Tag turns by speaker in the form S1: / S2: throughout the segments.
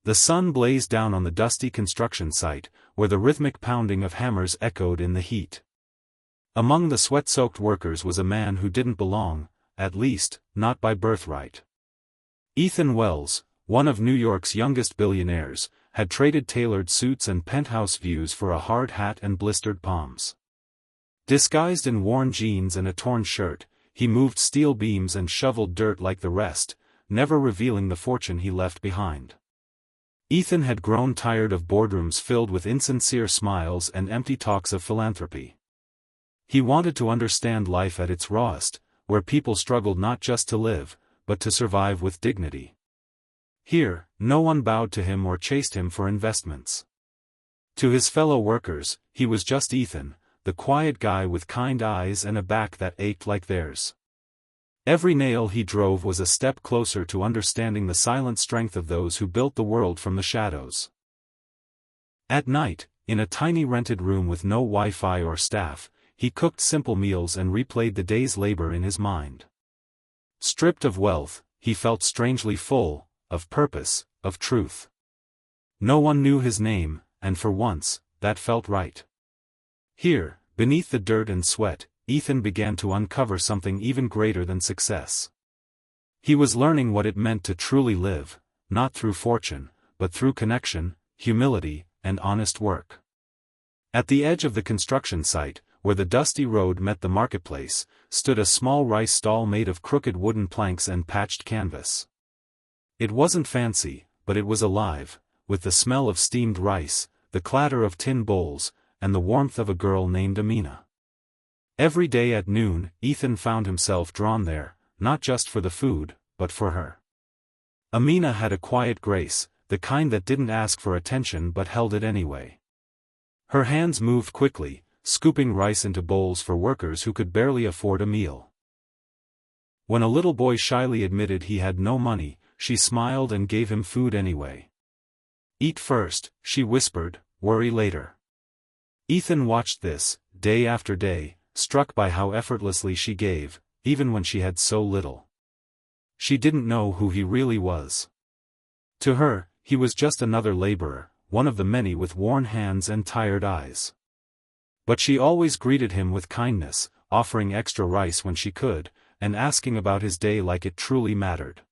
S1: The sun blazed down on the dusty construction site, where the rhythmic pounding of hammers echoed in the heat. Among the sweat-soaked workers was a man who didn't belong, at least, not by birthright. Ethan Wells, one of New York's youngest billionaires, had traded tailored suits and penthouse views for a hard hat and blistered palms. Disguised in worn jeans and a torn shirt, he moved steel beams and shoveled dirt like the rest, never revealing the fortune he left behind. Ethan had grown tired of boardrooms filled with insincere smiles and empty talks of philanthropy. He wanted to understand life at its rawest, where people struggled not just to live, but to survive with dignity. Here, no one bowed to him or chased him for investments. To his fellow workers, he was just Ethan, the quiet guy with kind eyes and a back that ached like theirs. Every nail he drove was a step closer to understanding the silent strength of those who built the world from the shadows. At night, in a tiny rented room with no Wi-Fi or staff, he cooked simple meals and replayed the day's labor in his mind. Stripped of wealth, he felt strangely full, of purpose, of truth. No one knew his name, and for once, that felt right. Here, beneath the dirt and sweat, Ethan began to uncover something even greater than success. He was learning what it meant to truly live, not through fortune, but through connection, humility, and honest work. At the edge of the construction site, where the dusty road met the marketplace, stood a small rice stall made of crooked wooden planks and patched canvas. It wasn't fancy, but it was alive, with the smell of steamed rice, the clatter of tin bowls, and the warmth of a girl named Amina. Every day at noon, Ethan found himself drawn there, not just for the food, but for her. Amina had a quiet grace, the kind that didn't ask for attention but held it anyway. Her hands moved quickly, scooping rice into bowls for workers who could barely afford a meal. When a little boy shyly admitted he had no money, she smiled and gave him food anyway. "Eat first," she whispered, "worry later." Ethan watched this, day after day, struck by how effortlessly she gave, even when she had so little. She didn't know who he really was. To her, he was just another laborer, one of the many with worn hands and tired eyes. But she always greeted him with kindness, offering extra rice when she could, and asking about his day like it truly mattered.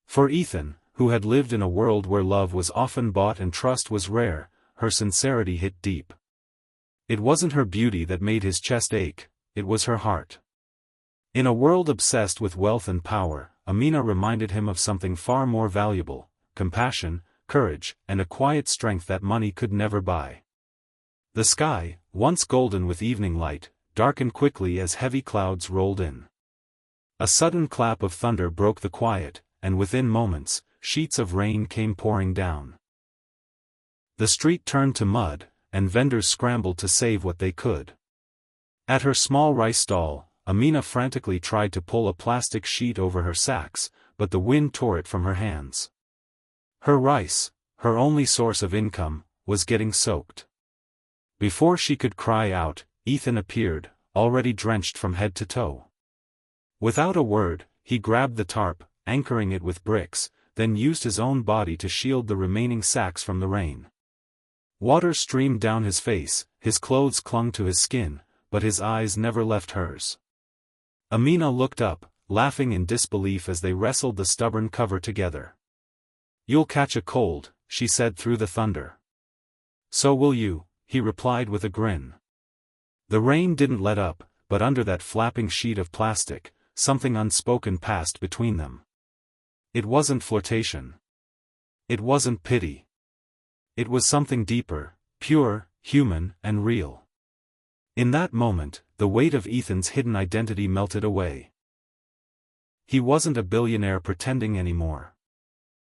S1: For Ethan, who had lived in a world where love was often bought and trust was rare, her sincerity hit deep. It wasn't her beauty that made his chest ache, it was her heart. In a world obsessed with wealth and power, Amina reminded him of something far more valuable: compassion, courage, and a quiet strength that money could never buy. The sky, once golden with evening light, darkened quickly as heavy clouds rolled in. A sudden clap of thunder broke the quiet, and within moments, sheets of rain came pouring down. The street turned to mud, and vendors scrambled to save what they could. At her small rice stall, Amina frantically tried to pull a plastic sheet over her sacks, but the wind tore it from her hands. Her rice, her only source of income, was getting soaked. Before she could cry out, Ethan appeared, already drenched from head to toe. Without a word, he grabbed the tarp, anchoring it with bricks, then used his own body to shield the remaining sacks from the rain. Water streamed down his face, his clothes clung to his skin, but his eyes never left hers. Amina looked up, laughing in disbelief as they wrestled the stubborn cover together. "You'll catch a cold," she said through the thunder. "So will you," he replied with a grin. The rain didn't let up, but under that flapping sheet of plastic, something unspoken passed between them. It wasn't flirtation. It wasn't pity. It was something deeper, pure, human, and real. In that moment, the weight of Ethan's hidden identity melted away. He wasn't a billionaire pretending anymore.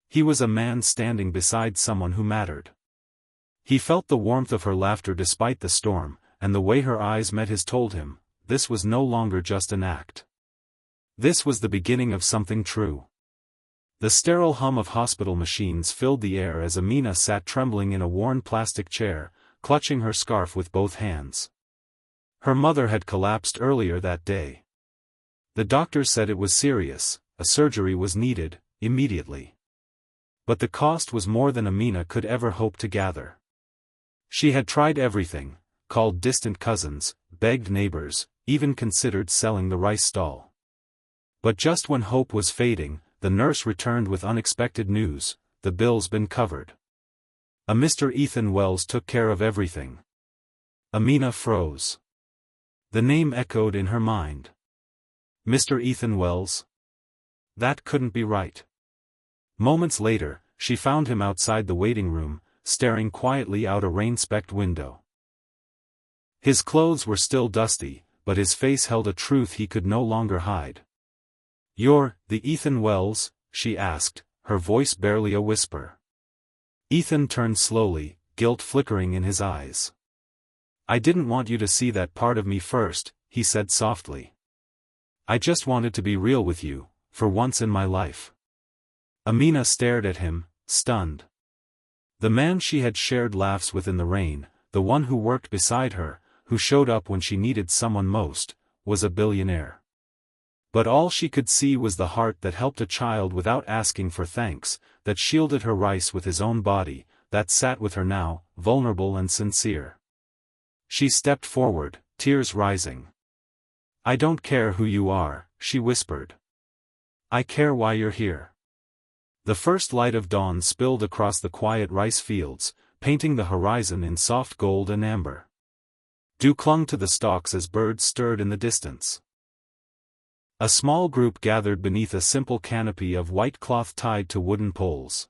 S1: He was a man standing beside someone who mattered. He felt the warmth of her laughter despite the storm, and the way her eyes met his told him, this was no longer just an act. This was the beginning of something true. The sterile hum of hospital machines filled the air as Amina sat trembling in a worn plastic chair, clutching her scarf with both hands. Her mother had collapsed earlier that day. The doctors said it was serious, a surgery was needed, immediately. But the cost was more than Amina could ever hope to gather. She had tried everything, called distant cousins, begged neighbors, even considered selling the rice stall. But just when hope was fading, the nurse returned with unexpected news: the bill's been covered. A Mr. Ethan Wells took care of everything. Amina froze. The name echoed in her mind. Mr. Ethan Wells? That couldn't be right. Moments later, she found him outside the waiting room, staring quietly out a rain-specked window. His clothes were still dusty, but his face held a truth he could no longer hide. "You're the Ethan Wells?" she asked, her voice barely a whisper. Ethan turned slowly, guilt flickering in his eyes. "I didn't want you to see that part of me first," he said softly. "I just wanted to be real with you, for once in my life." Amina stared at him, stunned. The man she had shared laughs with in the rain, the one who worked beside her, who showed up when she needed someone most, was a billionaire. But all she could see was the heart that helped a child without asking for thanks, that shielded her rice with his own body, that sat with her now, vulnerable and sincere. She stepped forward, tears rising. "I don't care who you are," she whispered. "I care why you're here." The first light of dawn spilled across the quiet rice fields, painting the horizon in soft gold and amber. Dew clung to the stalks as birds stirred in the distance. A small group gathered beneath a simple canopy of white cloth tied to wooden poles.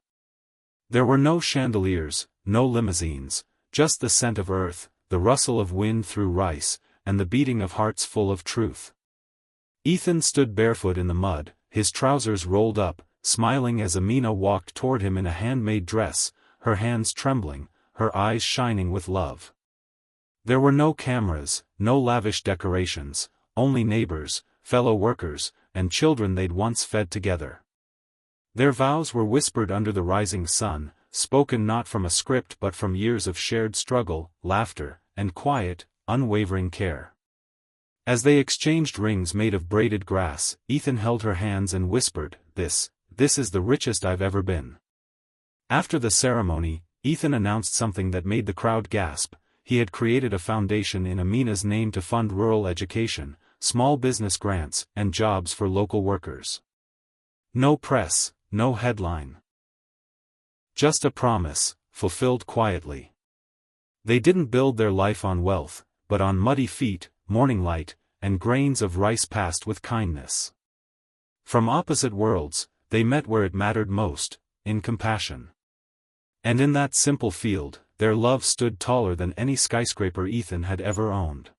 S1: There were no chandeliers, no limousines, just the scent of earth, the rustle of wind through rice, and the beating of hearts full of truth. Ethan stood barefoot in the mud, his trousers rolled up, smiling as Amina walked toward him in a handmade dress, her hands trembling, her eyes shining with love. There were no cameras, no lavish decorations, only neighbors, fellow workers, and children they'd once fed together. Their vows were whispered under the rising sun, spoken not from a script but from years of shared struggle, laughter, and quiet, unwavering care. As they exchanged rings made of braided grass, Ethan held her hands and whispered, This is the richest I've ever been." After the ceremony, Ethan announced something that made the crowd gasp: he had created a foundation in Amina's name to fund rural education, small business grants, and jobs for local workers. No press, no headline. Just a promise, fulfilled quietly. They didn't build their life on wealth, but on muddy feet, morning light, and grains of rice passed with kindness. From opposite worlds, they met where it mattered most, in compassion. And in that simple field, their love stood taller than any skyscraper Ethan had ever owned.